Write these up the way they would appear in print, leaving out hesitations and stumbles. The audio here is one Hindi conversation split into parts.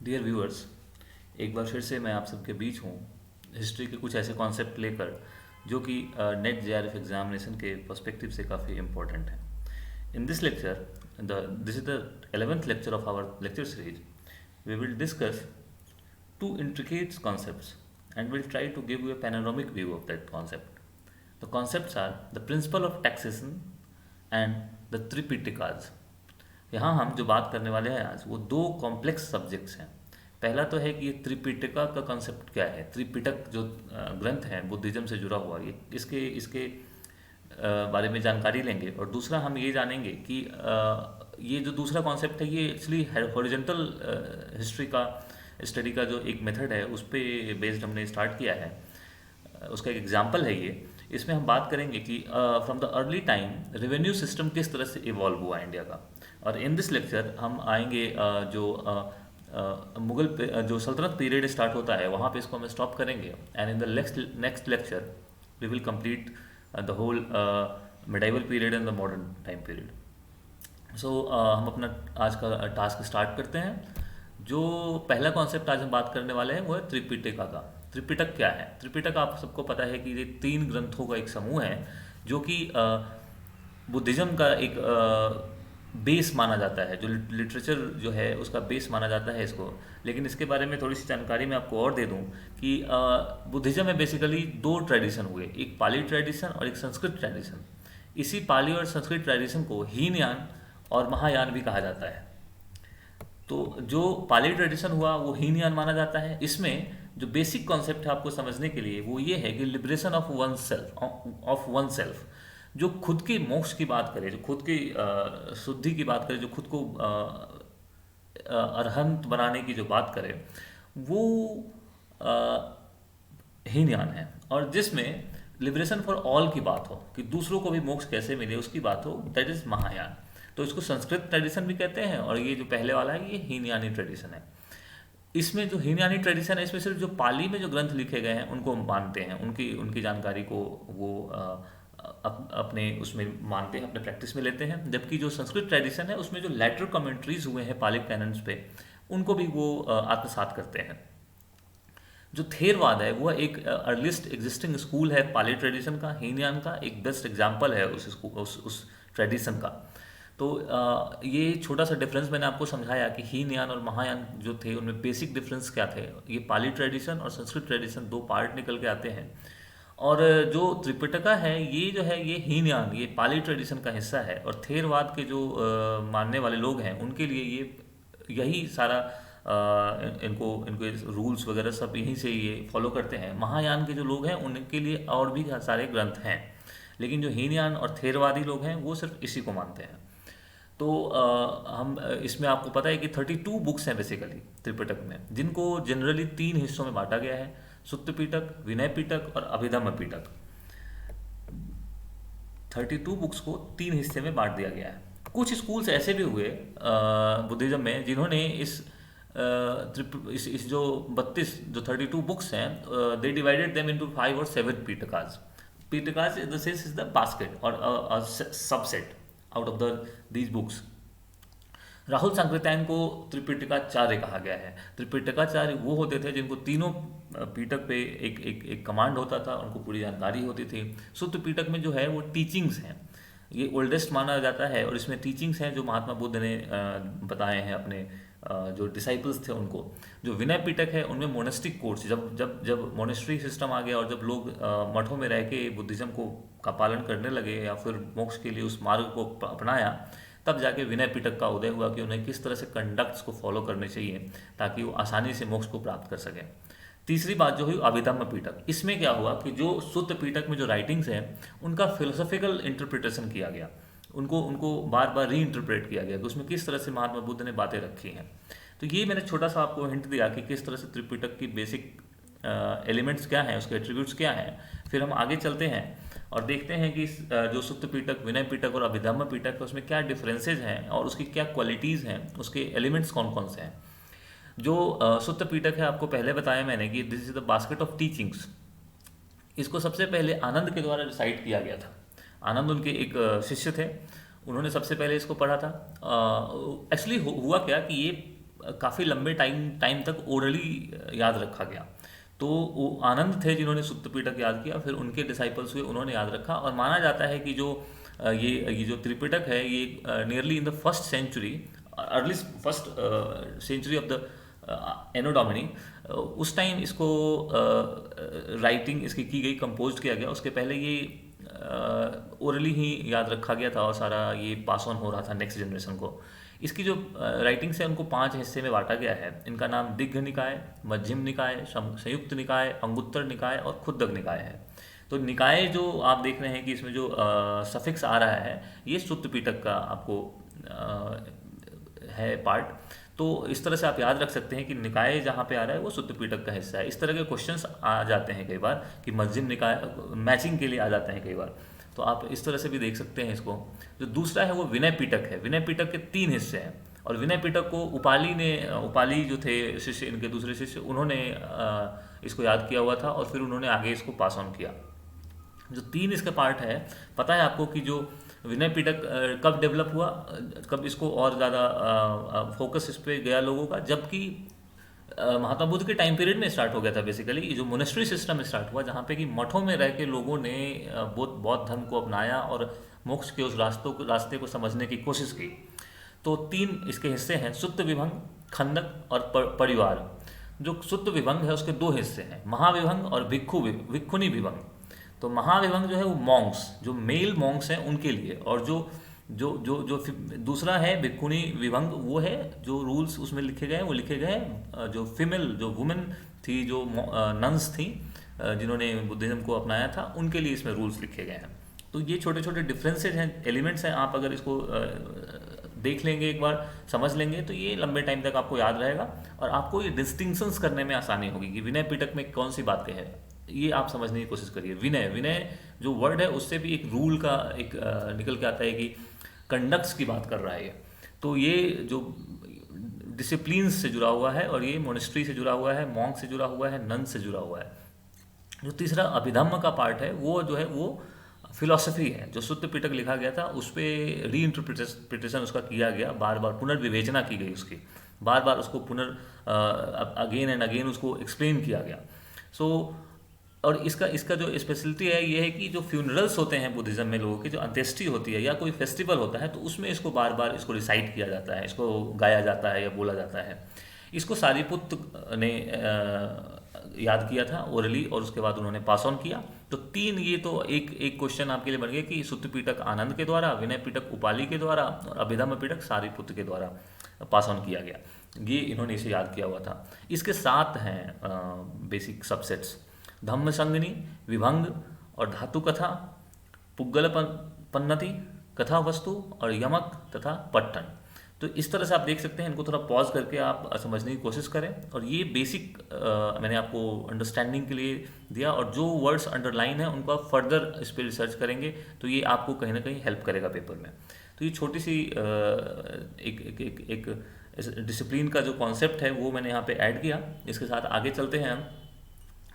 डियर व्यूअर्स, एक बार फिर से मैं आप सबके बीच हूँ हिस्ट्री के कुछ ऐसे कॉन्सेप्ट लेकर जो कि नेट जेआरएफ एग्जामिनेशन के पर्सपेक्टिव से काफ़ी इम्पोर्टेंट हैं। In this lecture, this is the 11th lecture of our lecture series. We will discuss two intricate concepts and will try to give you a panoramic view of that concept. The concepts are the principle of taxation and the Tripitakas. यहाँ हम जो बात करने वाले हैं आज वो दो कॉम्प्लेक्स सब्जेक्ट्स हैं। पहला तो है कि ये त्रिपिटका का कॉन्सेप्ट क्या है। त्रिपिटक जो ग्रंथ है बुद्धिज्म से जुड़ा हुआ, ये इसके इसके बारे में जानकारी लेंगे। और दूसरा हम ये जानेंगे कि ये जो दूसरा कॉन्सेप्ट है ये एक्चुअली हॉरिजॉन्टल हिस्ट्री का स्टडी का जो एक मेथड है उस पर बेस्ड हमने स्टार्ट किया है। उसका एक एग्जाम्पल है ये। इसमें हम बात करेंगे कि from the early time revenue system किस तरह से इवॉल्व हुआ इंडिया का। और इन दिस लेक्चर हम आएंगे जो मुगल जो सल्तनत पीरियड स्टार्ट होता है वहाँ पे इसको हम स्टॉप करेंगे। And in the next lecture we will complete the whole medieval period and the modern time period. So हम अपना आज का टास्क स्टार्ट करते हैं। जो पहला कॉन्सेप्ट आज हम बात करने वाले हैं वो है त्रिपिटका का। त्रिपिटक क्या है? त्रिपिटक आप सबको पता है कि ये 3 ग्रंथों का एक समूह है जो कि बुद्धिज्म का एक बेस माना जाता है, जो लिटरेचर जो है उसका बेस माना जाता है इसको। लेकिन इसके बारे में थोड़ी सी जानकारी मैं आपको और दे दूं कि बुद्धिज्म में बेसिकली 2 ट्रेडिशन हुए, एक पाली ट्रेडिशन और एक संस्कृत ट्रेडिशन। इसी पाली और संस्कृत ट्रेडिशन को हीनयान और महायान भी कहा जाता है। तो जो पाली ट्रेडिशन हुआ वो हीनयान माना जाता है। इसमें जो बेसिक कॉन्सेप्ट है आपको समझने के लिए वो ये है कि लिबरेशन ऑफ वन सेल्फ, जो खुद के मोक्ष की बात करे, जो खुद की शुद्धि की बात करे, जो खुद को अरहंत बनाने की जो बात करे वो हीनयान है। और जिसमें लिबरेशन फॉर ऑल की बात हो कि दूसरों को भी मोक्ष कैसे मिले उसकी बात हो, दैट इज महायान। तो इसको संस्कृत ट्रेडिशन भी कहते हैं और ये जो पहले वाला है ये हीनयानी ट्रेडिशन है। इसमें जो हीनयानी ट्रेडिशन है इसमें सिर्फ जो पाली में जो ग्रंथ लिखे गए हैं उनको मानते हैं, उनकी उनकी जानकारी को वो अपने उसमें मानते हैं, अपने प्रैक्टिस में लेते हैं। जबकि जो संस्कृत ट्रेडिशन है उसमें जो लेटर कमेंट्रीज हुए हैं पालिक कैनन्स पे उनको भी वो आत्मसात करते हैं। जो थेरवाद है वो एक अर्लीस्ट एग्जिस्टिंग स्कूल है पाली ट्रेडिशन का, हीनयान का एक बेस्ट एग्जाम्पल है उस ट्रेडिशन का। तो ये छोटा सा डिफरेंस मैंने आपको समझाया कि हीनयान और महायान जो थे उनमें बेसिक डिफरेंस क्या थे। ये पाली ट्रेडिशन और संस्कृत ट्रेडिशन 2 पार्ट निकल के आते हैं। और जो त्रिपिटका है ये जो है ये हीनयान, ये पाली ट्रेडिशन का हिस्सा है। और थेरवाद के जो मानने वाले लोग हैं उनके लिए ये यही सारा इनको इनके रूल्स वगैरह सब यहीं से ये फॉलो करते हैं। महायान के जो लोग हैं उनके लिए और भी सारे ग्रंथ हैं, लेकिन जो हीनयान और थेरवादी लोग हैं वो सिर्फ इसी को मानते हैं। तो हम इसमें आपको पता है कि 32 बुक्स हैं बेसिकली त्रिपिटक में, जिनको जनरली 3 हिस्सों में बांटा गया है, सुत्त पिटक, विनय पिटक और अभिधम्म पिटक। 32 बुक्स को 3 हिस्से में बांट दिया गया है। कुछ स्कूल्स ऐसे भी हुए बुद्धिज्म में जिन्होंने इस जो 32 बुक्स हैं दे डिवाइडेड देम इनटू 5 और 7 pitakas. Pitakas in the sense is the basket और subset out of these books. Rahul Sankrityayan को त्रिपिटकाचार्य कहा गया है। त्रिपिटकाचार्य वो होते थे जिनको तीनों पीटक पे एक कमांड होता था, उनको पूरी जानकारी होती थी। सुत्त पीटक में जो है वो टीचिंग्स हैं, ये ओल्डेस्ट माना जाता है और इसमें टीचिंग्स हैं जो महात्मा बुद्ध ने बताए हैं अपने जो डिसाइपल्स थे उनको। जो विनय पिटक है उनमें मोनेस्टिक कोर्स, जब जब जब मोनेस्ट्री सिस्टम आ गया और जब लोग मठों में रह के बुद्धिज्म को का पालन करने लगे या फिर मोक्ष के लिए उस मार्ग को अपनाया, तब जाके विनय पिटक का उदय हुआ कि उन्हें किस तरह से कंडक्ट्स को फॉलो करने चाहिए ताकि वो आसानी से मोक्ष को प्राप्त कर सकें। तीसरी बात जो हुई अभिधम्म पिटक। इसमें क्या हुआ कि जो सुत्त पिटक में जो राइटिंग्स हैं उनका फिलोसॉफिकल इंटरप्रिटेशन किया गया, उनको उनको बार बार री इंटरप्रेट किया गया कि उसमें किस तरह से महात्मा बुद्ध ने बातें रखी हैं। तो ये मैंने छोटा सा आपको हिंट दिया कि किस तरह से त्रिपिटक की बेसिक एलिमेंट्स क्या हैं, उसके एट्रीब्यूट्स क्या हैं। फिर हम आगे चलते हैं और देखते हैं कि जो सुत्त पिटक, विनय पिटक और अभिधम्म पिटक है उसमें क्या डिफरेंसेज हैं और उसकी क्या क्वालिटीज़ हैं, उसके एलिमेंट्स कौन कौन से हैं। जो सुत्त पिटक है आपको पहले बताया मैंने कि this is the basket of teachings. इसको सबसे पहले आनंद के द्वारा रिसाइट किया गया था। आनंद उनके एक शिष्य थे, उन्होंने सबसे पहले इसको पढ़ा था। एक्चुअली हुआ क्या कि ये काफ़ी लंबे टाइम तक ओरली याद रखा गया। तो वो आनंद थे जिन्होंने सुत्त पिटक याद किया, फिर उनके डिसाइपल्स हुए, उन्होंने याद रखा। और माना जाता है कि जो ये जो त्रिपिटक है ये nearly in the first century, early first century of the Anno Domini, उस टाइम इसको राइटिंग इसकी की गई, कंपोज किया गया। उसके पहले ये ओरली ही याद रखा गया था और सारा ये पास ऑन हो रहा था नेक्स्ट जनरेशन को। इसकी जो राइटिंग्स है उनको 5 हिस्से में बांटा गया है। इनका नाम दिग्घ निकाय, मध्यम निकाय, संयुक्त निकाय, अंगुत्तर निकाय और खुद्दक निकाय है। तो निकाय जो आप देख रहे हैं कि इसमें जो सफिक्स आ रहा है ये सुत्त पिटक का आपको है पार्ट। तो इस तरह से आप याद रख सकते हैं कि निकाय जहाँ पे आ रहा है वो सुत्त पिटक का हिस्सा है। इस तरह के क्वेश्चंस आ जाते हैं कई बार कि मध्यम निकाय मैचिंग के लिए आ जाते हैं कई बार, तो आप इस तरह से भी देख सकते हैं इसको। जो दूसरा है वो विनय पिटक है। विनय पिटक के 3 हिस्से हैं और विनय पिटक को उपाली जो थे शिष्य, इनके दूसरे शिष्य, उन्होंने इसको याद किया हुआ था और फिर उन्होंने आगे इसको पास ऑन किया। जो 3 इसके पार्ट है, पता है आपको कि जो विनय पिटक कब डेवलप हुआ, कब इसको और ज़्यादा फोकस इस पे गया लोगों का, जबकि महात्मा बुद्ध के टाइम पीरियड में स्टार्ट हो गया था। बेसिकली ये जो मोनेस्ट्री सिस्टम स्टार्ट हुआ जहाँ पे कि मठों में रह के लोगों ने बौद्ध धर्म को अपनाया और मोक्ष के उस रास्ते को समझने की कोशिश की। तो 3 इसके हिस्से हैं, सुत्त विभंग, खंडक और परिवार। जो सुत्त विभंग है उसके 2 हिस्से हैं, महाविभंग और भिक्षुनी विभंग। तो महाविभंग जो है वो मॉन्क्स, जो मेल मॉन्क्स हैं उनके लिए, और जो जो जो जो दूसरा है भिक्षुनी विभंग, वो है जो रूल्स उसमें लिखे गए हैं, वो लिखे गए हैं जो फीमेल, जो वुमेन थी, जो नन्स थी, जिन्होंने बुद्धिज्म को अपनाया था, उनके लिए इसमें रूल्स लिखे गए हैं। तो ये छोटे छोटे डिफरेंसेज हैं, एलिमेंट्स हैं। आप अगर इसको देख लेंगे, एक बार समझ लेंगे, तो ये लंबे टाइम तक आपको याद रहेगा और आपको ये डिस्टिंक्शंस करने में आसानी होगी कि विनय पिटक में कौन सी बातें हैं। ये आप समझने की कोशिश करिए। विनय जो वर्ड है उससे भी एक रूल का एक निकल के आता है कि कंडक्ट्स की बात कर रहा है ये। तो ये जो डिसिप्लिन्स से जुड़ा हुआ है और ये मोनेस्ट्री से जुड़ा हुआ है, मॉन्क से जुड़ा हुआ है, नन से जुड़ा हुआ है। जो तीसरा अभिधम्म का पार्ट है वो जो है वो फिलॉसफी है। जो सुत्त पिटक लिखा गया था उस पर री-इंटरप्रिटेशन उसका किया गया, बार बार पुनर्विवेचना की गई उसकी, बार बार उसको अगेन एंड अगेन उसको एक्सप्लेन किया गया। सो और इसका जो स्पेशलिटी है ये है कि जो फ्यूनरल्स होते हैं बुद्धिज़्म में, लोगों की जो अंत्येष्टि होती है या कोई फेस्टिवल होता है, तो उसमें इसको बार बार इसको रिसाइट किया जाता है, इसको गाया जाता है या बोला जाता है। इसको सारिपुत्र ने याद किया था ओरली और उसके बाद उन्होंने पास ऑन किया। तो 3 ये तो एक क्वेश्चन आपके लिए बन गया कि सुत्त पिटक आनंद के द्वारा, विनय पिटक उपाली के द्वारा और अभिधम्म पिटक सारिपुत्र के द्वारा पास ऑन किया गया। ये इन्होंने इसे याद किया हुआ था। इसके 7 हैं बेसिक सबसेट्स, धम्म संगनी, विभंग और धातु कथा, पुग्गल पन्नति, कथा वस्तु और यमक तथा पट्टन। तो इस तरह से आप देख सकते हैं। इनको थोड़ा पॉज करके आप समझने की कोशिश करें। और ये बेसिक मैंने आपको अंडरस्टैंडिंग के लिए दिया, और जो वर्ड्स अंडरलाइन है उनको आप फर्दर इस पर रिसर्च करेंगे तो ये आपको कहीं ना कहीं हेल्प करेगा पेपर में। तो ये छोटी सी एक डिसिप्लिन का जो कॉन्सेप्ट है वो मैंने यहाँ पे ऐड किया। इसके साथ आगे चलते हैं हम।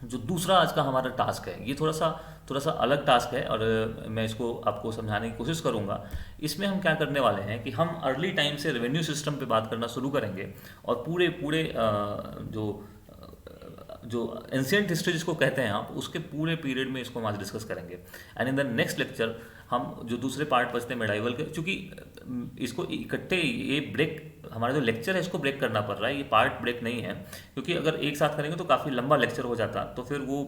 जो दूसरा आज का हमारा टास्क है ये थोड़ा सा अलग टास्क है और मैं इसको आपको समझाने की कोशिश करूंगा। इसमें हम क्या करने वाले हैं कि हम अर्ली टाइम से रेवेन्यू सिस्टम पे बात करना शुरू करेंगे और पूरे जो एंशिएंट हिस्ट्री जिसको कहते हैं आप, उसके पूरे पीरियड में इसको हम आज डिस्कस करेंगे। And in the next lecture हम जो दूसरे पार्ट बचते हैं मेडाइवल के, चूँकि इसको इकट्ठे ये ब्रेक, हमारा जो लेक्चर है इसको ब्रेक करना पड़ रहा है, ये पार्ट ब्रेक नहीं है, क्योंकि अगर एक साथ करेंगे तो काफ़ी लंबा लेक्चर हो जाता, तो फिर वो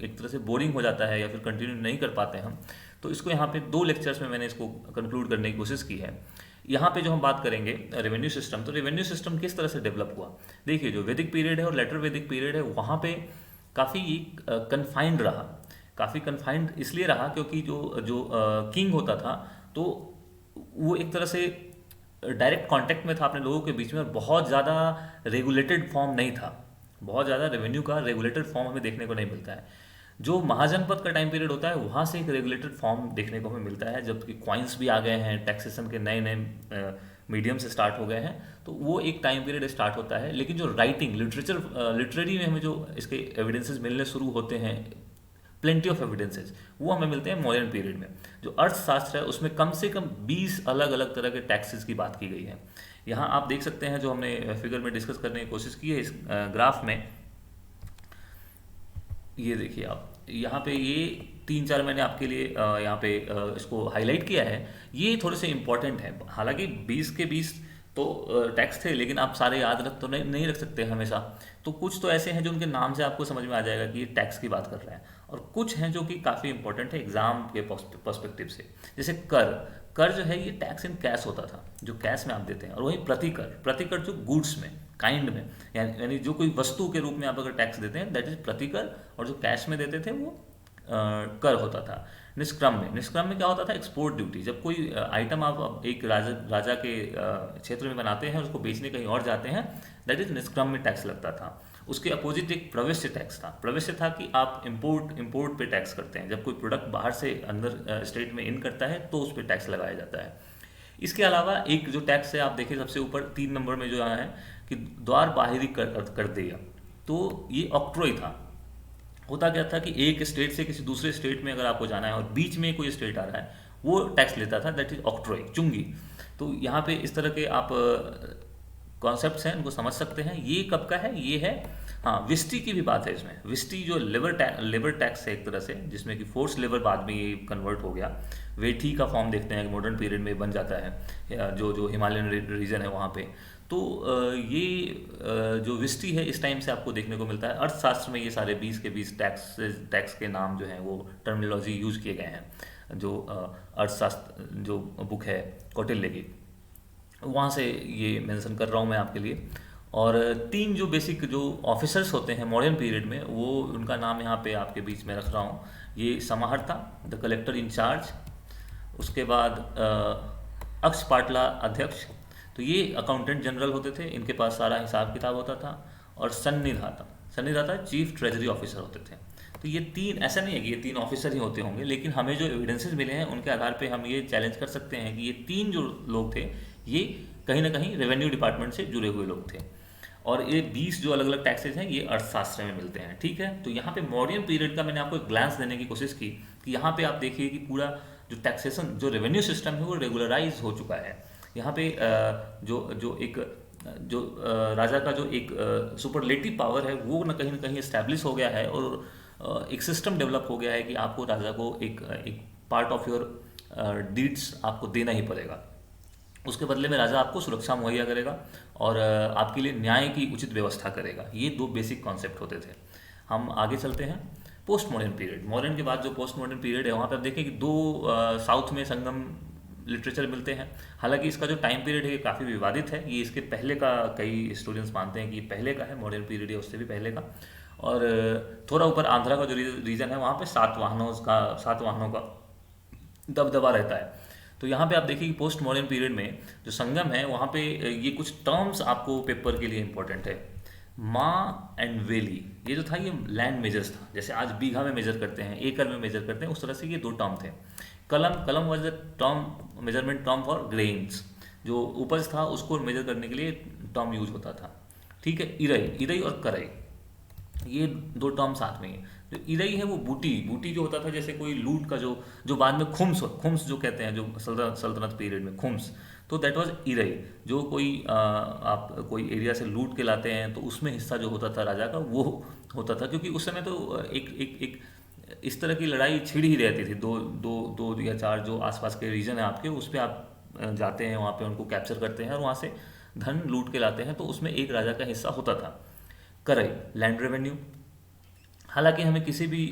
एक तरह से बोरिंग हो जाता है या फिर कंटिन्यू नहीं कर पाते हम। तो इसको यहाँ पे 2 लेक्चर्स में मैंने इसको कंक्लूड करने की कोशिश की है। यहाँ पे जो हम बात करेंगे रेवेन्यू सिस्टम, तो रेवेन्यू सिस्टम किस तरह से डेवलप हुआ। देखिए, जो वैदिक पीरियड है और लेटर वैदिक पीरियड है वहाँ पे काफ़ी कन्फाइंड रहा। काफ़ी कन्फाइंड इसलिए रहा क्योंकि जो किंग होता था तो वो एक तरह से डायरेक्ट कांटेक्ट में था अपने लोगों के बीच में, और बहुत ज़्यादा रेगुलेटेड फॉर्म नहीं था। बहुत ज़्यादा रेवेन्यू का रेगुलेटेड फॉर्म हमें देखने को नहीं मिलता है। जो महाजनपद का टाइम पीरियड होता है वहाँ से एक रेगुलेटेड फॉर्म देखने को हमें मिलता है, जबकि क्वाइंस भी आ गए हैं, टैक्सेशन के नए नए मीडियम से स्टार्ट हो गए हैं, तो वो एक टाइम पीरियड स्टार्ट होता है। लेकिन जो राइटिंग लिटरेरी में हमें जो इसके एविडेंसेस मिलने शुरू होते हैं प्लेंटी ऑफ एविडेंसेस, वो हमें मिलते हैं मॉडर्न पीरियड में। जो अर्थशास्त्र है उसमें कम से कम 20 अलग अलग तरह के टैक्सेस की बात की गई है। यहाँ आप देख सकते हैं, जो हमने फिगर में डिस्कस करने की कोशिश की है इस ग्राफ में, ये देखिए आप यहाँ पे ये 3-4 मैंने आपके लिए यहाँ पे इसको हाईलाइट किया है। ये थोड़े से इंपॉर्टेंट है, हालांकि 20 के 20 तो टैक्स थे, लेकिन आप सारे याद रख तो नहीं रख सकते हमेशा। तो कुछ तो ऐसे हैं जो उनके नाम से आपको समझ में आ जाएगा कि ये टैक्स की बात कर रहा है, और कुछ हैं जो कि काफ़ी इंपॉर्टेंट है एग्जाम के पर्सपेक्टिव से। जैसे कर, कर जो है ये टैक्स इन कैश होता था, जो कैश में आप देते हैं। और वही प्रतिकर, प्रतिकर जो गुड्स में, काइंड में, यानी जो कोई वस्तु के रूप में आप अगर टैक्स देते हैं दैट इज प्रतिकर, और जो कैश में देते थे वो कर होता था। निष्क्रम में, निष्क्रम में क्या होता था, एक्सपोर्ट ड्यूटी। जब कोई आइटम आप एक राजा के क्षेत्र में बनाते हैं और उसको बेचने कहीं और जाते हैं, दैट इज निष्क्रम में टैक्स लगता था। उसके अपोजिट एक प्रवेश्य टैक्स था। प्रवेश्य था कि आप इंपोर्ट पे टैक्स करते हैं, जब कोई प्रोडक्ट बाहर से अंदर स्टेट में इन करता है तो उस पर टैक्स लगाया जाता है। इसके अलावा एक जो टैक्स है, आप देखिए सबसे ऊपर 3 नंबर में जो है कि द्वार बाहरी कर दिया, तो ये ऑक्ट्रॉय था। होता क्या था कि एक स्टेट से किसी दूसरे स्टेट में अगर आपको जाना है और बीच में कोई स्टेट आ रहा है, वो टैक्स लेता था, दैट इज ऑक्ट्रॉय, चुंगी। तो यहाँ पे इस तरह के आप कॉन्सेप्ट्स हैं, उनको समझ सकते हैं। ये कब का है, ये है, हाँ, विस्टी की भी बात है इसमें। विस्टी जो लेबर टैक्स है एक तरह से, जिसमें कि फोर्स लेबर बाद में ये कन्वर्ट हो गया। वेठी का फॉर्म देखते हैं मॉडर्न पीरियड में बन जाता है, जो हिमालयन रीजन है वहाँ पे। तो ये जो विस्टी है इस टाइम से आपको देखने को मिलता है। अर्थशास्त्र में ये सारे 20 के 20 टैक्स के नाम जो हैं वो टर्मिनोलॉजी यूज किए गए हैं। जो अर्थशास्त्र जो बुक है कौटिल्य की, वहाँ से ये मेंशन कर रहा हूँ मैं आपके लिए। और 3 जो बेसिक जो ऑफिसर्स होते हैं मॉडर्न पीरियड में, वो उनका नाम यहाँ पे आपके बीच में रख रहा हूँ। ये समाहर्ता, द कलेक्टर इन चार्ज। उसके बाद अक्षपाटला, अध्यक्ष। तो ये अकाउंटेंट जनरल होते थे, इनके पास सारा हिसाब किताब होता था। और सन्निधाता, सन्निधाता चीफ ट्रेजरी ऑफिसर होते थे। तो ये 3, ऐसा नहीं है कि ये 3 ऑफिसर ही होते होंगे, लेकिन हमें जो एविडेंसेस मिले हैं उनके आधार पे हम ये चैलेंज कर सकते हैं कि ये 3 जो लोग थे, ये कहीं ना कहीं रेवेन्यू डिपार्टमेंट से जुड़े हुए लोग थे। और ये 20 जो अलग अलग टैक्सेस हैं ये अर्थशास्त्र में मिलते हैं, ठीक है। तो यहाँ पे मॉडर्न पीरियड का मैंने आपको एक ग्लांस देने की कोशिश की कि यहाँ पे आप देखिए कि पूरा जो टैक्सेशन, जो रेवेन्यू सिस्टम है वो रेगुलराइज हो चुका है। यहाँ पे जो राजा का जो एक सुपरलेटिव पावर है वो ना कहीं इस्टेब्लिश हो गया है, और एक सिस्टम डेवलप हो गया है कि आपको राजा को एक पार्ट ऑफ योर डीड्स आपको देना ही पड़ेगा। उसके बदले में राजा आपको सुरक्षा मुहैया करेगा और आपके लिए न्याय की उचित व्यवस्था करेगा। ये 2 बेसिक कॉन्सेप्ट होते थे। हम आगे चलते हैं। पोस्ट मॉडर्न पीरियड, मॉडर्न के बाद जो पोस्ट मॉडर्न पीरियड है, वहाँ पे आप देखें कि 2 साउथ में संगम लिटरेचर मिलते हैं। हालांकि इसका जो टाइम पीरियड है ये काफ़ी विवादित है। ये इसके पहले का, कई स्टूडेंट्स मानते हैं कि पहले का है मॉडर्न पीरियड, या उससे भी पहले का। और थोड़ा ऊपर आंध्रा का जो रीजन है, वहाँ पे सातवाहनों का दबदबा रहता है। तो यहाँ पे आप देखिए कि पोस्ट मॉडर्न पीरियड में जो संगम है, वहाँ पे ये कुछ टर्म्स आपको पेपर के लिए इंपॉर्टेंट है। मा एंड वेली, ये जो था ये लैंड मेजर्स था। जैसे आज बीघा में मेजर करते हैं, एकड़ में मेजर करते हैं, उस तरह से ये 2 टर्म थे। कलम was the term, measurement term for grains, जो उपज था उसको मेजर करने के लिए टर्म यूज होता था, ठीक है। इरई और करई, ये 2 टर्म साथ में है। जो इरई है वो बूटी जो होता था, जैसे कोई लूट का जो बाद में खुम्स जो कहते हैं, जो सल्तनत पीरियड में खुम्स, तो दैट वाज इरई। जो आप कोई एरिया से लूट के लाते हैं तो उसमें हिस्सा जो होता था राजा का, वो होता था। क्योंकि उस समय तो एक इस तरह की लड़ाई छिड़ ही रहती थी। दो या 4 जो आसपास के रीजन है आपके, उस पर आप जाते हैं, वहाँ पे उनको कैप्चर करते हैं और वहाँ से धन लूट के लाते हैं, तो उसमें एक राजा का हिस्सा होता था। करई, लैंड रेवेन्यू। हालांकि हमें किसी भी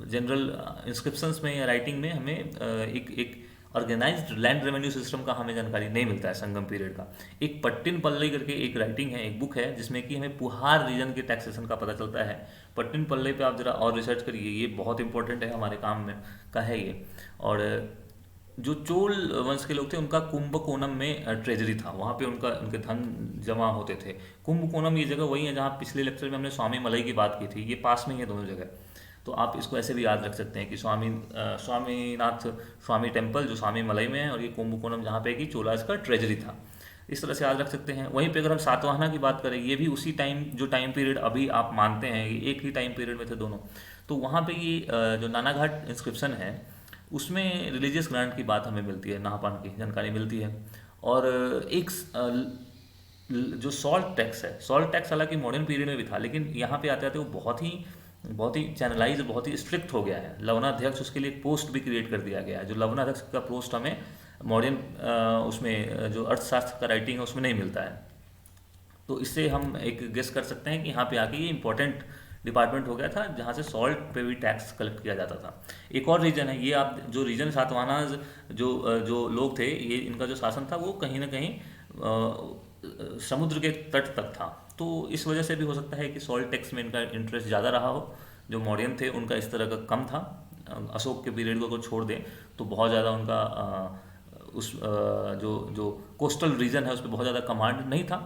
जनरल इंस्क्रिप्शंस में या राइटिंग में हमें एक ऑर्गेनाइज्ड लैंड रेवेन्यू सिस्टम का हमें जानकारी नहीं मिलता है संगम पीरियड का। एक पट्टिन पल्लई करके एक राइटिंग है, एक बुक है, जिसमें कि हमें पुहार रीजन के टैक्सेशन का पता चलता है। पट्टिन पल्लई पे आप जरा और रिसर्च करिए, ये बहुत इंपॉर्टेंट है हमारे काम में का है ये। और जो चोल वंश के लोग थे, उनका कुंभकोणम में ट्रेजरी था, वहाँ पे उनके धन जमा होते थे। कुंभकोणम ये जगह वही है जहाँ पिछले लेक्चर में हमने स्वामी मलाई की बात की थी, ये पास में ही है दोनों जगह। तो आप इसको ऐसे भी याद रख सकते हैं कि स्वामी टेम्पल जो स्वामी मलाई में है, और ये कुंभकोणम जहाँ पे कि चोलाज का ट्रेजरी था। इस तरह से याद रख सकते हैं। वहीं पे अगर हम सातवाहना की बात करें, ये भी उसी टाइम, जो टाइम पीरियड अभी आप मानते हैं, एक ही टाइम पीरियड में थे दोनों। तो वहाँ पे ये जो नानाघाट इंस्क्रिप्शन है उसमें रिलीजियस ग्रांट की बात हमें मिलती है, नाहपान की जानकारी मिलती है। और एक जो सॉल्ट टैक्स है, सॉल्ट टैक्स हालांकि मॉडर्न पीरियड में भी था, लेकिन यहाँ पे आते आते वो बहुत ही चैनलाइज, बहुत ही स्ट्रिक्ट हो गया है। लवणाध्यक्ष, उसके लिए एक पोस्ट भी क्रिएट कर दिया गया है। जो लवणाध्यक्ष का पोस्ट हमें मॉडर्न उसमें जो अर्थशास्त्र का राइटिंग है उसमें नहीं मिलता है। तो इससे हम एक गेस कर सकते हैं कि यहाँ पे आके ये इंपॉर्टेंट डिपार्टमेंट हो गया था जहाँ से सॉल्ट पे भी टैक्स कलेक्ट किया जाता था। एक और रीजन है, ये आप जो रीजन सातवाहना जो लोग थे, ये इनका जो शासन था वो कहीं ना कहीं समुद्र के तट तक था। तो इस वजह से भी हो सकता है कि सॉल्ट टैक्स में इनका इंटरेस्ट ज़्यादा रहा हो। जो मौर्यन थे उनका इस तरह का कम था। अशोक के पीरियड को अगर छोड़ दें तो बहुत ज़्यादा उनका जो जो कोस्टल रीजन है उस पर बहुत ज़्यादा कमांड नहीं था।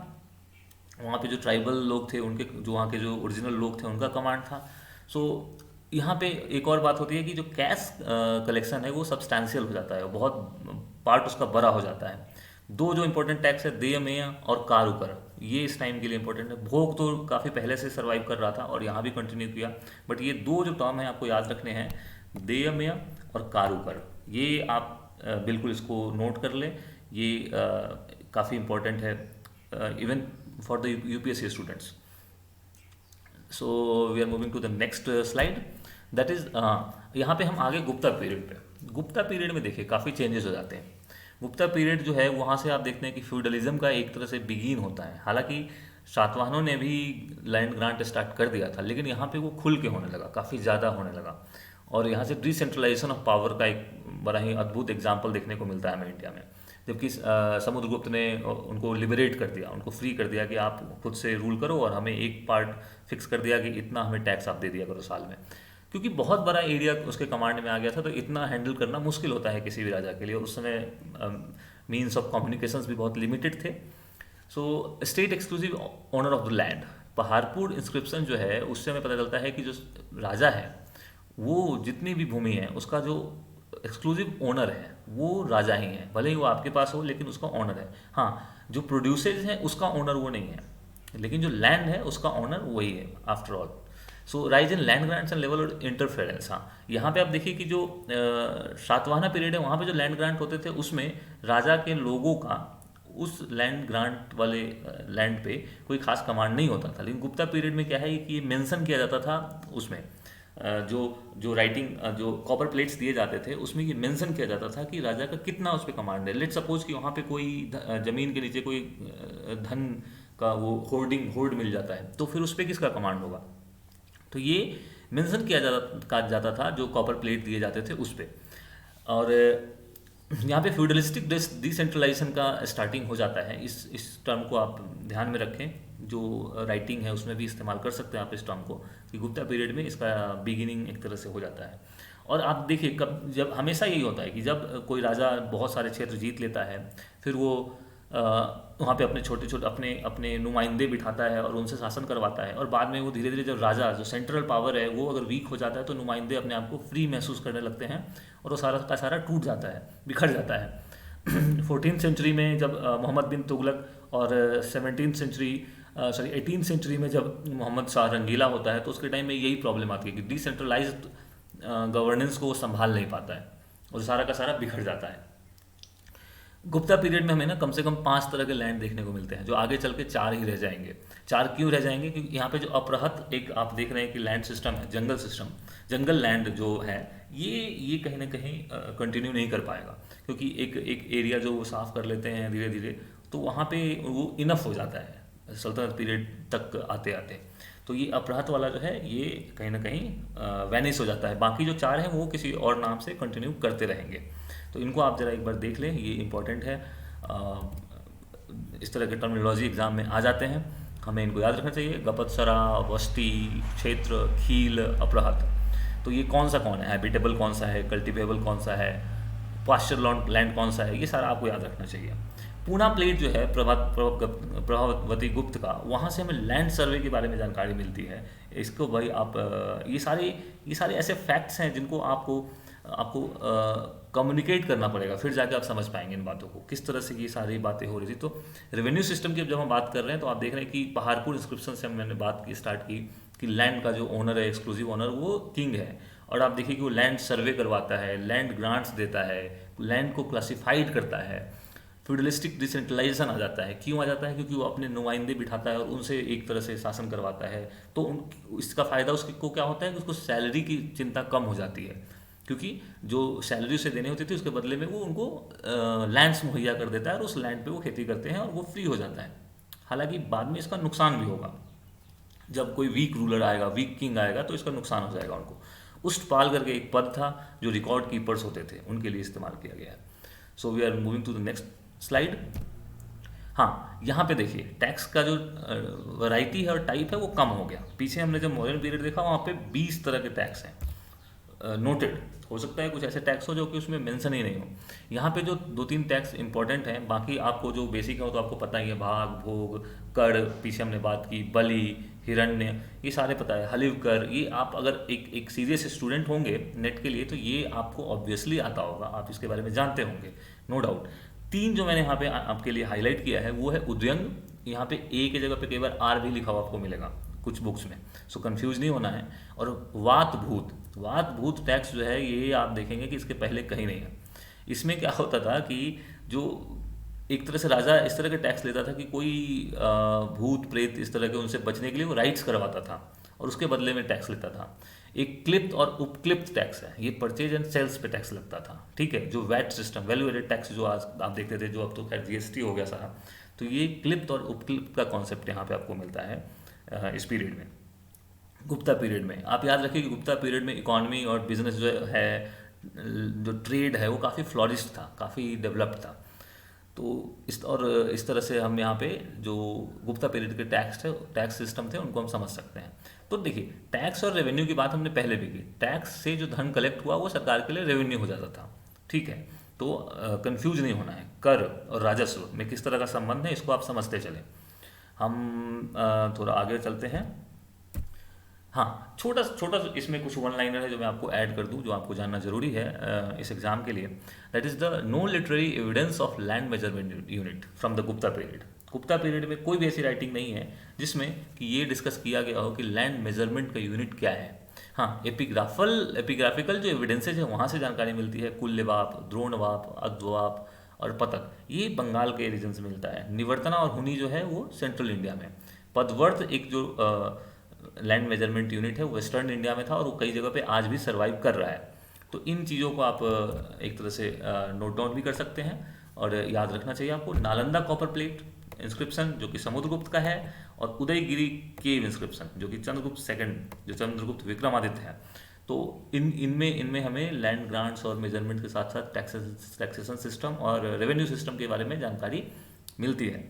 वहाँ पे जो ट्राइबल लोग थे उनके, जो वहाँ के जो ओरिजिनल लोग थे उनका कमांड था। सो यहाँ पे एक और बात होती है कि जो कैश कलेक्शन है वो सब्सटैंशियल हो जाता है, बहुत पार्ट उसका बड़ा हो जाता है। दो जो इंपॉर्टेंट टैक्स है, देयमेय और कारुकर, ये इस टाइम के लिए इंपॉर्टेंट है। भोग तो काफ़ी पहले से सर्वाइव कर रहा था और यहाँ भी कंटिन्यू किया, बट ये दो जो टर्म है आपको याद रखने हैं, देयमेय और कारुकर। ये आप बिल्कुल इसको नोट कर लें, ये काफ़ी इंपॉर्टेंट है even for the UPSC students. So we are moving to the next slide, that is यहाँ पे हम आगे गुप्ता पीरियड पे। गुप्ता पीरियड में देखिए काफ़ी चेंजेस हो जाते हैं। गुप्ता पीरियड जो है वहाँ से आप देखते हैं कि फ्यूडलिज्म का एक तरह से बिगिन होता है। हालांकि सातवाहनों ने भी लैंड ग्रांट स्टार्ट कर दिया था, लेकिन यहाँ पे वो खुल के होने लगा, काफ़ी ज़्यादा होने लगा। और यहाँ से डिसेंट्रलाइजेशन ऑफ पावर का एक बड़ा ही अद्भुत एग्जाम्पल देखने को मिलता है हमें इंडिया में। जबकि समुद्रगुप्त ने उनको लिबरेट कर दिया, उनको फ्री कर दिया कि आप खुद से रूल करो, और हमें एक पार्ट फिक्स कर दिया कि इतना हमें टैक्स आप दे दिया करो साल में। क्योंकि बहुत बड़ा एरिया उसके कमांड में आ गया था, तो इतना हैंडल करना मुश्किल होता है किसी भी राजा के लिए। उस समय मीन्स ऑफ कम्युनिकेशंस भी बहुत लिमिटेड थे। So state exclusive owner of the land, Paharpur inscription जो है उससे हमें पता चलता है कि जो राजा है वो जितनी भी भूमि है उसका जो एक्सक्लूसिव ओनर है वो राजा ही है, भले ही वो आपके पास हो लेकिन उसका ओनर है। हाँ, जो प्रोड्यूसेज है उसका ओनर वो नहीं है, लेकिन जो लैंड है उसका ओनर वही है after all. So rise in land grants and level और इंटरफेरेंस। हाँ, यहाँ पे आप देखिए कि जो सातवाहना पीरियड है वहाँ पे जो लैंड ग्रांट होते थे उसमें राजा के लोगों का उस लैंड ग्रांट वाले लैंड पे कोई खास कमांड नहीं होता था। लेकिन गुप्ता पीरियड में क्या है कि ये मेंशन किया जाता था उसमें, जो जो राइटिंग जो कॉपर प्लेट्स दिए जाते थे उसमें ये मेंशन किया जाता था कि राजा का कितना उस पर कमांड है। लेट सपोज कि वहाँ पे कोई ज़मीन के नीचे कोई धन का वो होर्ड मिल जाता है, तो फिर उस पर किसका कमांड होगा। तो ये मेंशन किया जाता था जो कॉपर प्लेट दिए जाते थे उस पर। और यहाँ पे फ्यूडलिस्टिक डिसेंट्रलाइजेशन का स्टार्टिंग हो जाता है। इस टर्म को आप ध्यान में रखें, जो राइटिंग है उसमें भी इस्तेमाल कर सकते हैं आप इस टर्म को, कि गुप्ता पीरियड में इसका बिगिनिंग एक तरह से हो जाता है। और आप देखिए कब, जब हमेशा यही होता है कि जब कोई राजा बहुत सारे क्षेत्र जीत लेता है, फिर वो वहाँ पे अपने छोटे छोटे अपने अपने नुमाइंदे बिठाता है और उनसे शासन करवाता है। और बाद में वो धीरे धीरे जब राजा जो सेंट्रल पावर है वो अगर वीक हो जाता है तो नुमाइंदे अपने आप को फ्री महसूस करने लगते हैं और वो सारा का सारा टूट जाता है, बिखर जाता है। 14th सेंचुरी में जब मोहम्मद बिन तुगलक और 18th सेंचुरी में जब मोहम्मद शाह रंगीला होता है, तो उसके टाइम में यही प्रॉब्लम आती है कि डिसेंट्रलाइज्ड गवर्नेंस को वो संभाल नहीं पाता है और सारा का सारा बिखर जाता है। गुप्ता पीरियड में हमें ना कम से कम 5 तरह के लैंड देखने को मिलते हैं, जो आगे चल के 4 ही रह जाएंगे। 4 क्यों रह जाएंगे? क्योंकि यहाँ पे जो अपरहत एक आप देख रहे हैं कि लैंड सिस्टम है, जंगल सिस्टम, जंगल लैंड जो है ये कहीं ना कहीं कंटिन्यू नहीं कर पाएगा, क्योंकि एक एरिया जो वो साफ कर लेते हैं धीरे धीरे, तो वहाँ पे वो इनफ हो जाता है सल्तनत पीरियड तक आते आते। तो ये अपराध वाला जो है ये कहीं ना कहीं वैनिश हो जाता है। बाकी जो 4 हैं वो किसी और नाम से कंटिन्यू करते रहेंगे। तो इनको आप ज़रा एक बार देख लें, ये इंपॉर्टेंट है। इस तरह के टर्मिनोलॉजी एग्जाम में आ जाते हैं, हमें इनको याद रखना चाहिए। गपतसरा, वस्ती, क्षेत्र, खील, अपराध। तो ये कौन है, हैबिटेबल कौन सा है, कल्टिवेबल कौन सा है, पास्चर लैंड कौन सा है, ये सारा आपको याद रखना चाहिए। पूना प्लेट जो है प्रभावती गुप्त का, वहाँ से हमें लैंड सर्वे के बारे में जानकारी मिलती है। इसको भाई आप ये सारे ऐसे फैक्ट्स हैं जिनको आपको कम्युनिकेट करना पड़ेगा, फिर जाके आप समझ पाएंगे इन बातों को, किस तरह से ये सारी बातें हो रही थी। तो रेवेन्यू सिस्टम की जब हम बात कर रहे हैं तो आप देख रहे हैं कि पहाड़पुर इंस्क्रिप्शन से मैंने बात की स्टार्ट की कि लैंड का जो ओनर है, एक्सक्लूसिव ओनर, वो किंग है। और आप देखिए कि वो लैंड सर्वे करवाता है, लैंड ग्रांट्स देता है, लैंड को क्लासिफाइड करता है। फ्यूडलिस्टिक डिसेंट्रलाइजेशन आ जाता है। क्यों आ जाता है? क्योंकि वो अपने नुमाइंदे बिठाता है और उनसे एक तरह से शासन करवाता है। तो इसका फ़ायदा उसको क्या होता है कि उसको सैलरी की चिंता कम हो जाती है, क्योंकि जो सैलरी उसे देनी होती थी उसके बदले में वो उनको लैंड्स मुहैया कर देता है और उस लैंड पे वो खेती करते हैं और वो फ्री हो जाता है। हालांकि बाद में इसका नुकसान भी होगा। जब कोई वीक रूलर आएगा, वीक किंग आएगा, तो इसका नुकसान हो जाएगा उनको। उष्टपाल करके एक पद था जो रिकॉर्ड कीपर्स होते थे, उनके लिए इस्तेमाल किया गया है। So we are moving to the next slide. हाँ, यहाँ पे देखिए टैक्स का जो वैरायटी है और टाइप है वो कम हो गया। पीछे हमने जब मॉडर्न पीरियड देखा वहाँ पे 20 तरह के टैक्स हैं नोटेड। हो सकता है कुछ ऐसे टैक्स हो जो कि उसमें मेंशन ही नहीं हो। यहाँ पे जो 2-3 टैक्स इंपॉर्टेंट हैं, बाकी आपको जो बेसिक है वो तो आपको पता ही है। भाग, भोग, कर, पीछे हमने बात की, बलि, हिरण्य, ये सारे पता है। हलिव कर, ये आप अगर एक सीरियस स्टूडेंट होंगे नेट के लिए तो ये आपको ऑब्वियसली आता होगा, आप इसके बारे में जानते होंगे, नो डाउट। 3 जो मैंने यहाँ पे आपके लिए हाईलाइट किया है वो है उद्यंग। यहाँ पे ए की जगह पे केवल आर भी लिखा हुआ आपको मिलेगा कुछ बुक्स में, सो कंफ्यूज नहीं होना है। और वात भूत, वात भूत टैक्स जो है ये आप देखेंगे कि इसके पहले कहीं नहीं है। इसमें क्या होता था कि जो एक तरह से राजा इस तरह के टैक्स लेता था कि कोई भूत प्रेत इस तरह के उनसे बचने के लिए वो राइट्स करवाता था और उसके बदले में टैक्स लेता था। एक क्लिप्त और उपक्लिप्त टैक्स है, ये परचेज एंड सेल्स पे टैक्स लगता था, ठीक है। जो VAT system, value added tax जो आज आप देखते थे, जो अब तो खैर जीएसटी हो गया सारा, तो ये क्लिप्त और उपक्लिप्त का कॉन्सेप्ट यहाँ पे आपको मिलता है इस पीरियड में, गुप्ता पीरियड में। आप याद रखिए कि गुप्ता पीरियड में इकोनॉमी और बिजनेस जो है, जो ट्रेड है, वो काफ़ी फ्लॉरिश था, काफ़ी डेवलप्ड था। तो इस तरह से हम यहाँ पे जो गुप्ता पीरियड के टैक्स सिस्टम थे उनको हम समझ सकते हैं। तो देखिए टैक्स और रेवेन्यू की बात हमने पहले भी की। टैक्स से जो धन कलेक्ट हुआ वो सरकार के लिए रेवेन्यू हो जाता था, ठीक है। तो कंफ्यूज नहीं होना है। कर और राजस्व में किस तरह का संबंध है इसको आप समझते चले। हम थोड़ा आगे चलते हैं। हाँ, छोटा छोटा इसमें कुछ वन लाइनर है जो मैं आपको ऐड कर दूं, जो आपको जानना जरूरी है इस एग्जाम के लिए। That is the no literary evidence of land measurement unit from the Gupta period. Gupta period में कोई भी ऐसी राइटिंग नहीं है जिसमें कि ये डिस्कस किया गया हो कि लैंड मेजरमेंट का यूनिट क्या है। हाँ, एपिग्राफिकल जो एविडेंसेज है वहाँ से जानकारी मिलती है। कुल्यवाप, द्रोणवाप, अद्वाप और पतक, ये बंगाल के रीजन से मिलता है। निवर्तना और हुनी जो है वो सेंट्रल इंडिया में। पदवर्थ एक जो लैंड मेजरमेंट यूनिट है वो वेस्टर्न इंडिया में था और वो कई जगह पे आज भी सर्वाइव कर रहा है। तो इन चीज़ों को आप एक तरह से नोट डाउन भी कर सकते हैं और याद रखना चाहिए आपको। नालंदा कॉपर प्लेट इंस्क्रिप्शन जो कि समुद्रगुप्त का है, और उदयगिरी केव इंस्क्रिप्शन जो कि चंद्रगुप्त सेकंड, जो चंद्रगुप्त विक्रमादित्य है। तो इनमें हमें लैंड ग्रांट्स और मेजरमेंट के साथ साथ टैक्सेशन सिस्टम और रेवेन्यू सिस्टम के बारे में जानकारी मिलती है।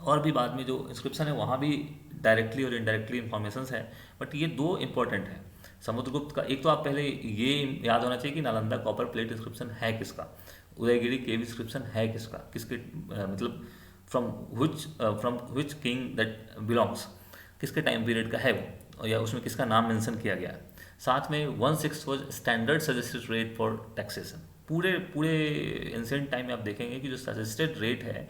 और भी बाद में जो इंस्क्रिप्शन है वहाँ भी डायरेक्टली और इनडायरेक्टली इंफॉर्मेशन है, बट ये 2 इंपॉर्टेंट है समुद्रगुप्त का। एक तो आप पहले ये याद होना चाहिए कि नालंदा कॉपर प्लेट इंस्क्रिप्शन है किसका, उदयगिरी केव इंस्क्रिप्शन है किसका, किसके मतलब from which king that belongs, किसके टाइम पीरियड का है वो, या उसमें किसका नाम मेंशन किया गया है। साथ में 1/6 was standard suggested rate for taxation. पूरे एंशिएंट टाइम में आप देखेंगे कि जो सजेस्टेड रेट है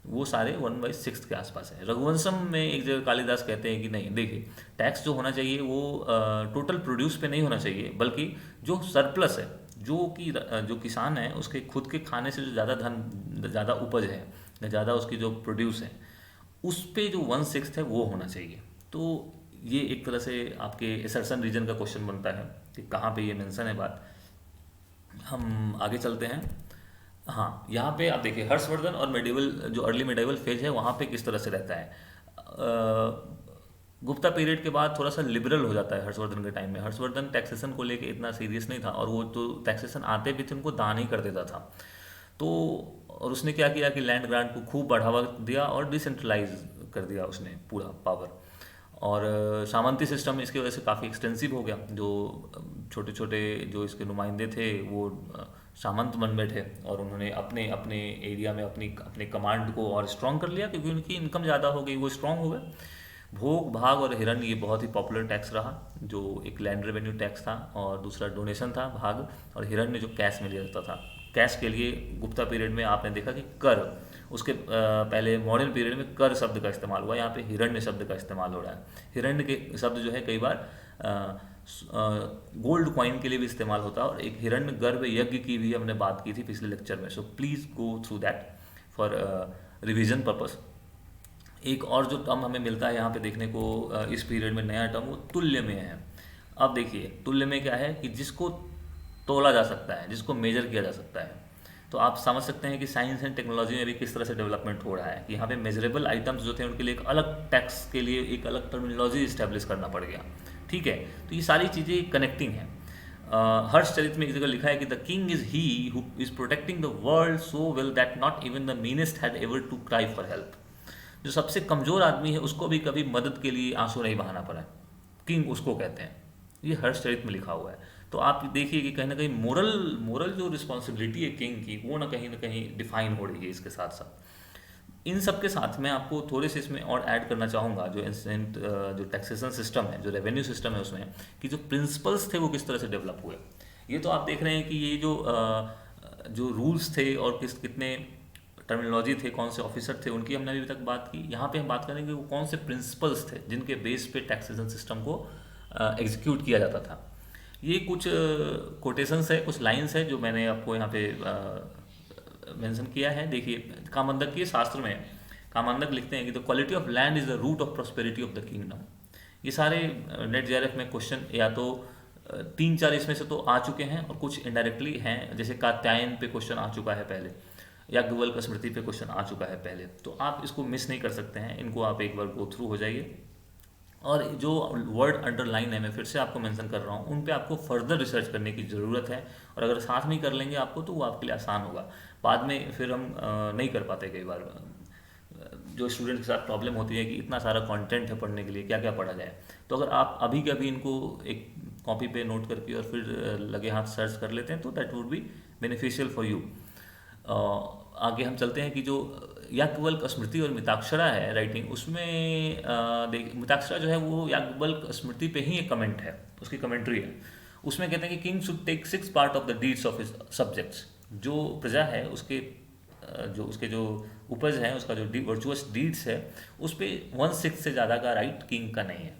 वो सारे 1/6 के आसपास है। रघुवंशम में एक जगह कालिदास कहते हैं कि नहीं, देखिए टैक्स जो होना चाहिए वो टोटल प्रोड्यूस पे नहीं होना चाहिए, बल्कि जो सरप्लस है, जो किसान है उसके खुद के खाने से जो ज़्यादा उपज है या ज़्यादा उसकी जो प्रोड्यूस है, उस पे जो 1/6 है वो होना चाहिए। तो ये एक तरह से आपके असर्शन रीजन का क्वेश्चन बनता है कि कहाँ पे ये मेंशन है बात। हम आगे चलते हैं। हाँ, यहाँ पे आप देखिए हर्षवर्धन और मेडिवल, जो अर्ली मेडिवल फेज है वहाँ पे किस तरह से रहता है। गुप्ता पीरियड के बाद थोड़ा सा लिबरल हो जाता है हर्षवर्धन के टाइम में। हर्षवर्धन टैक्सेशन को लेके इतना सीरियस नहीं था और वो तो टैक्सेशन आते भी थे उनको दान ही कर देता था। तो और उसने क्या किया कि लैंड ग्रांट को खूब बढ़ावा दिया और डिसेंट्रलाइज कर दिया उसने पूरा पावर। और सामंती सिस्टम इसकी वजह से काफ़ी एक्सटेंसिव हो गया। जो छोटे छोटे जो इसके नुमाइंदे थे वो सामंत बन बैठे और उन्होंने अपने अपने एरिया में अपने कमांड को और स्ट्रॉन्ग कर लिया, क्योंकि उनकी इनकम ज़्यादा हो गई, वो स्ट्रॉन्ग हो गए। भोग, भाग और हिरण्य ये बहुत ही पॉपुलर टैक्स रहा, जो एक लैंड रेवेन्यू टैक्स था और दूसरा डोनेशन था भाग, और हिरण्य जो कैश में लिया जाता था। कैश के लिए गुप्ता पीरियड में आपने देखा कि कर उसके पहले मॉडर्न पीरियड में कर शब्द का इस्तेमाल हुआ, यहाँ पे हिरण्य शब्द का इस्तेमाल हो रहा है। हिरण्य के शब्द जो है कई बार गोल्ड कॉइन के लिए भी इस्तेमाल होता है, और एक हिरण्य गर्भ यज्ञ की भी हमने बात की थी पिछले लेक्चर में। So please go through that for revision purpose. एक और जो टर्म हमें मिलता है यहाँ पे देखने को इस पीरियड में, नया टर्म, वो तुल्यमय है। अब देखिए तुल्यमय क्या है कि जिसको तोला जा सकता है, जिसको मेजर किया जा सकता है। तो आप समझ सकते हैं कि साइंस एंड टेक्नोलॉजी में भी किस तरह से डेवलपमेंट हो रहा है कि यहाँ पे मेजरेबल आइटम्स जो थे उनके लिए एक अलग टैक्स के लिए एक अलग टर्मिनोलॉजी इस्टेब्लिश करना पड़ गया। ठीक है, तो ये सारी चीज़ें कनेक्टिंग हैं। हर्षचरित में एक जगह लिखा है कि the king is he who is protecting the world so well that not even the meanest had ever to cry for help. जो सबसे कमज़ोर आदमी है उसको भी कभी मदद के लिए आंसू नहीं बहाना पड़ा, किंग उसको कहते हैं। ये हर्षचरित में लिखा हुआ है। तो आप देखिए कि कहीं ना कहीं मोरल जो रिस्पॉन्सिबिलिटी है किंग की, वो ना कहीं डिफाइन हो रही है इसके साथ साथ। इन सब के साथ मैं आपको थोड़े से इसमें और ऐड करना चाहूँगा, जो इंसेंट जो टैक्सेशन सिस्टम है, जो रेवेन्यू सिस्टम है, उसमें कि जो प्रिंसिपल्स थे वो किस तरह से डेवलप हुए। ये तो आप देख रहे हैं कि ये जो रूल्स थे और कितने टर्मिनोलॉजी थे, कौन से ऑफिसर थे, उनकी हमने अभी तक बात की। यहाँ पे हम बात करेंगे वो कौन से प्रिंसिपल्स थे जिनके बेस पे टैक्सेशन सिस्टम को एग्जीक्यूट किया जाता था। ये कुछ कोटेशंस है, कुछ लाइंस है जो मैंने आपको यहाँ पे मेंशन किया है। देखिए कामंदक के शास्त्र में कामंदक लिखते हैं कि the quality of land is the root of prosperity of the kingdom. ये सारे नेट जेआरएफ में क्वेश्चन या तो 3-4 इसमें से तो आ चुके हैं और कुछ इनडायरेक्टली हैं, जैसे कात्यायन पे क्वेश्चन आ चुका है पहले, याज्ञवल्क्य का स्मृति पे क्वेश्चन आ चुका है पहले। तो आप इसको मिस नहीं कर सकते हैं, इनको आप एक बार गो थ्रू हो जाइए। और जो वर्ड अंडरलाइन है मैं फिर से आपको मेंशन कर रहा हूँ, उन पे आपको फर्दर रिसर्च करने की ज़रूरत है, और अगर साथ में ही कर लेंगे आपको तो वो आपके लिए आसान होगा। बाद में फिर हम नहीं कर पाते कई बार। जो स्टूडेंट के साथ प्रॉब्लम होती है कि इतना सारा कंटेंट है पढ़ने के लिए, क्या क्या पढ़ा जाए। तो अगर आप अभी के अभी इनको एक कॉपी पे नोट करके और फिर लगे हाथ सर्च कर लेते हैं तो that would be beneficial for you. आगे हम चलते हैं कि जो याज्ञवल्क्य स्मृति और मिताक्षरा है राइटिंग, उसमें देख मिताक्षरा जो है वो याज्ञवल्क्य स्मृति पे ही एक कमेंट है, उसकी कमेंट्री है। उसमें कहते हैं कि king should take 6 part of the deeds of his subjects. जो प्रजा है उसके जो उपज है, उसका जो वर्चुअस डीड्स है, उस पर 1/6 से ज़्यादा का राइट किंग का नहीं है।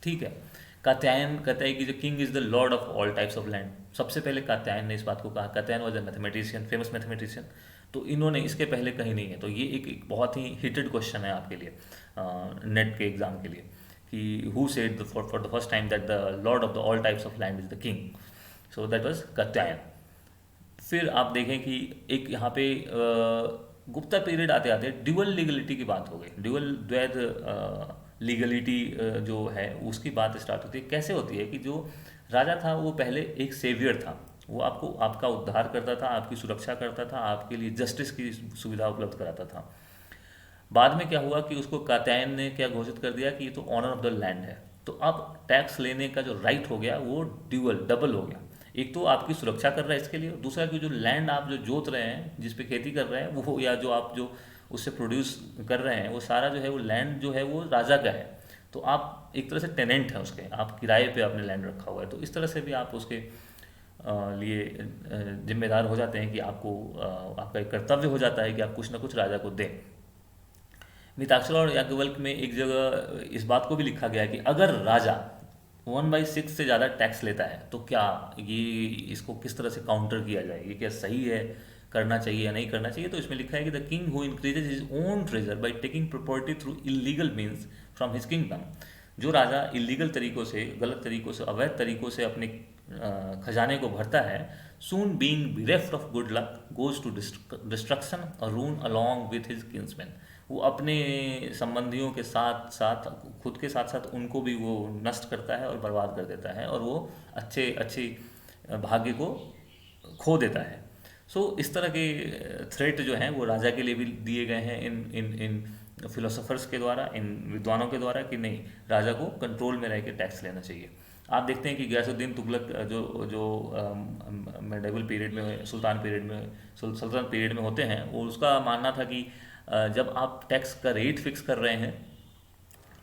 ठीक है। कात्यायन कहता है कि जो king is the lord of all types of land. सबसे पहले कात्यायन ने इस बात को कहा। Katyayan was a mathematician, famous mathematician. तो इन्होंने इसके पहले कहीं नहीं है। तो ये एक बहुत ही हिटेड क्वेश्चन है आपके लिए नेट के एग्जाम के लिए कि who said for the first time that the lord of the all types of land is the king. So that was Katyayan. फिर आप देखें कि एक यहाँ पे गुप्ता पीरियड आते आते ड्यूअल लीगलिटी की बात हो गई। ड्यूअल द्वैध लीगलिटी जो है उसकी बात स्टार्ट होती है। कैसे होती है कि जो राजा था वो पहले एक सेवियर था, वो आपका उद्धार करता था, आपकी सुरक्षा करता था, आपके लिए जस्टिस की सुविधा उपलब्ध कराता था। बाद में क्या हुआ कि उसको कात्यायन ने क्या घोषित कर दिया कि ये तो ऑनर ऑफ द लैंड है। तो अब टैक्स लेने का जो राइट हो गया वो डबल हो गया। एक तो आपकी सुरक्षा कर रहा है इसके लिए, दूसरा कि जो लैंड आप जो जोत रहे हैं, जिस पे खेती कर रहे हैं, वो या जो आप जो उससे प्रोड्यूस कर रहे हैं, वो सारा जो है वो लैंड जो है वो राजा का है। तो आप एक तरह से टेनेंट हैं उसके, आप किराए पे आपने लैंड रखा हुआ है। तो इस तरह से भी आप उसके लिए जिम्मेदार हो जाते हैं कि आपका एक कर्तव्य हो जाता है कि आप कुछ ना कुछ राजा को दें। मिताक्षरा और याज्ञवल्क्य में एक जगह इस बात को भी लिखा गया है कि अगर राजा 1/6 से ज़्यादा टैक्स लेता है तो क्या इसको किस तरह से काउंटर किया जाए, ये क्या सही है, करना चाहिए या नहीं करना चाहिए। तो इसमें लिखा है कि the king who increases his own treasure by taking property through illegal means from his kingdom. जो राजा इलीगल तरीकों से, गलत तरीकों से, अवैध तरीकों से अपने खजाने को भरता है, soon being bereft of good luck goes to destruction और ruin along with his kinsmen. वो अपने संबंधियों के साथ साथ, खुद के साथ साथ उनको भी वो नष्ट करता है और बर्बाद कर देता है, और वो अच्छे भाग्य को खो देता है। सो इस तरह के थ्रेट जो हैं वो राजा के लिए भी दिए गए हैं इन फिलोसोफर्स के द्वारा, इन विद्वानों के द्वारा, कि नहीं, राजा को कंट्रोल में रह के टैक्स लेना चाहिए। आप देखते हैं कि गयासुद्दीन तुगलक जो मेडिवल पीरियड में, सल्तनत पीरियड में होते हैं, वो उसका मानना था कि जब आप टैक्स का रेट फिक्स कर रहे हैं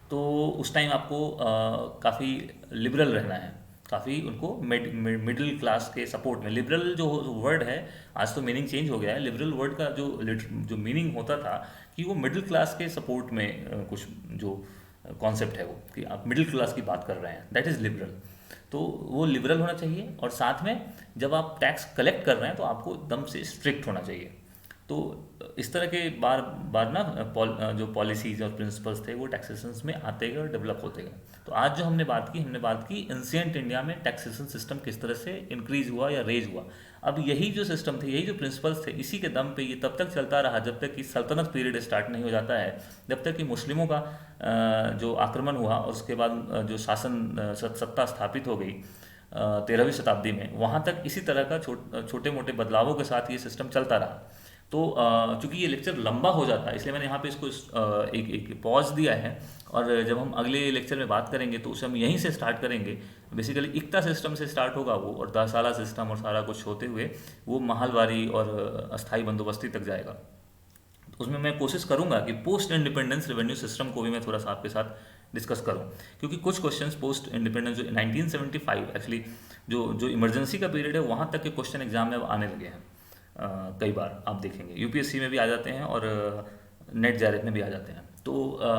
तो उस टाइम आपको काफ़ी लिबरल रहना है, काफ़ी उनको मिडिल क्लास के सपोर्ट में। लिबरल जो वर्ड है, आज तो मीनिंग चेंज हो गया है। लिबरल वर्ड का जो मीनिंग होता था कि वो मिडिल क्लास के सपोर्ट में कुछ जो कॉन्सेप्ट है वो, कि आप मिडिल क्लास की बात कर रहे हैं, दैट इज़ लिबरल। तो वो लिबरल होना चाहिए, और साथ में जब आप टैक्स कलेक्ट कर रहे हैं तो आपको एकदम से स्ट्रिक्ट होना चाहिए। तो इस तरह के बार बार ना जो पॉलिसीज और प्रिंसिपल्स थे वो टैक्सेशन में आते गए और डेवलप होते गए। तो आज जो हमने बात की एंशिएंट इंडिया में टैक्सेशन सिस्टम किस तरह से इंक्रीज हुआ या रेज हुआ। अब यही जो सिस्टम थे, यही जो प्रिंसिपल्स थे, इसी के दम पे ये तब तक चलता रहा जब तक कि सल्तनत पीरियड स्टार्ट नहीं हो जाता है, जब तक कि मुस्लिमों का जो आक्रमण हुआ और उसके बाद जो सत्ता स्थापित हो गई 13वीं शताब्दी में, वहाँ तक इसी तरह का छोटे मोटे बदलावों के साथ ये सिस्टम चलता रहा। तो चूंकि ये लेक्चर लंबा हो जाता है, इसलिए मैंने यहाँ पे इसको एक पॉज दिया है, और जब हम अगले लेक्चर में बात करेंगे तो उसे हम यहीं से स्टार्ट करेंगे। बेसिकली इक्ता सिस्टम से स्टार्ट होगा वो, और दासाला सिस्टम और सारा कुछ होते हुए वो महलवारी और अस्थाई बंदोबस्ती तक जाएगा। तो उसमें मैं कोशिश करूंगा कि पोस्ट इंडिपेंडेंस रेवेन्यू सिस्टम को भी मैं थोड़ा सा आपके साथ डिस्कस करूं, क्योंकि कुछ क्वेश्चंस पोस्ट इंडिपेंडेंस जो 1975 एक्चुअली जो इमरजेंसी का पीरियड है वहाँ तक के क्वेश्चन एग्जाम में अब आने लगे हैं। कई बार आप देखेंगे यूपीएससी में भी आ जाते हैं और नेट जेआरएफ में भी आ जाते हैं। तो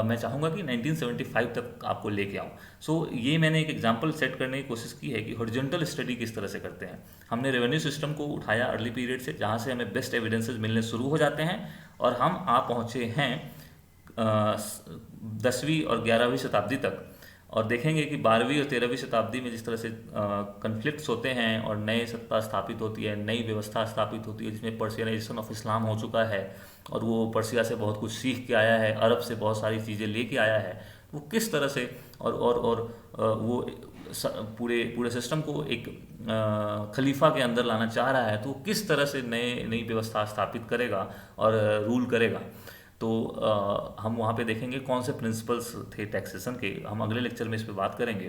मैं चाहूँगा कि 1975 तक आपको लेके आऊँ। सो ये मैंने एक एग्जांपल सेट करने की कोशिश की है कि हॉरिजॉन्टल स्टडी किस तरह से करते हैं। हमने रेवेन्यू सिस्टम को उठाया अर्ली पीरियड से, जहाँ से हमें बेस्ट एविडेंसेस मिलने शुरू हो जाते हैं, और हम आ पहुँचे हैं 10वीं और 11वीं शताब्दी तक, और देखेंगे कि 12वीं और 13वीं शताब्दी में जिस तरह से कन्फ्लिक्ट्स होते हैं और नए सत्ता स्थापित होती है, नई व्यवस्था स्थापित होती है, जिसमें पर्सियनाइजेशन ऑफ इस्लाम हो चुका है, और वो पर्सिया से बहुत कुछ सीख के आया है, अरब से बहुत सारी चीज़ें लेके आया है। वो किस तरह से और वो पूरे पूरे सिस्टम को एक खलीफा के अंदर लाना चाह रहा है, तो वो किस तरह से नई व्यवस्था स्थापित करेगा और रूल करेगा। तो हम वहाँ पे देखेंगे कौन से प्रिंसिपल्स थे टैक्सेशन के। हम अगले लेक्चर में इस पर बात करेंगे।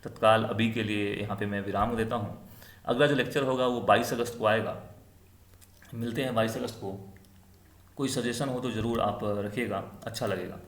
तत्काल अभी के लिए यहाँ पे मैं विराम देता हूँ। अगला जो लेक्चर होगा वो 22 अगस्त को आएगा। मिलते हैं 22 अगस्त को। कोई सजेशन हो तो ज़रूर आप रखिएगा, अच्छा लगेगा।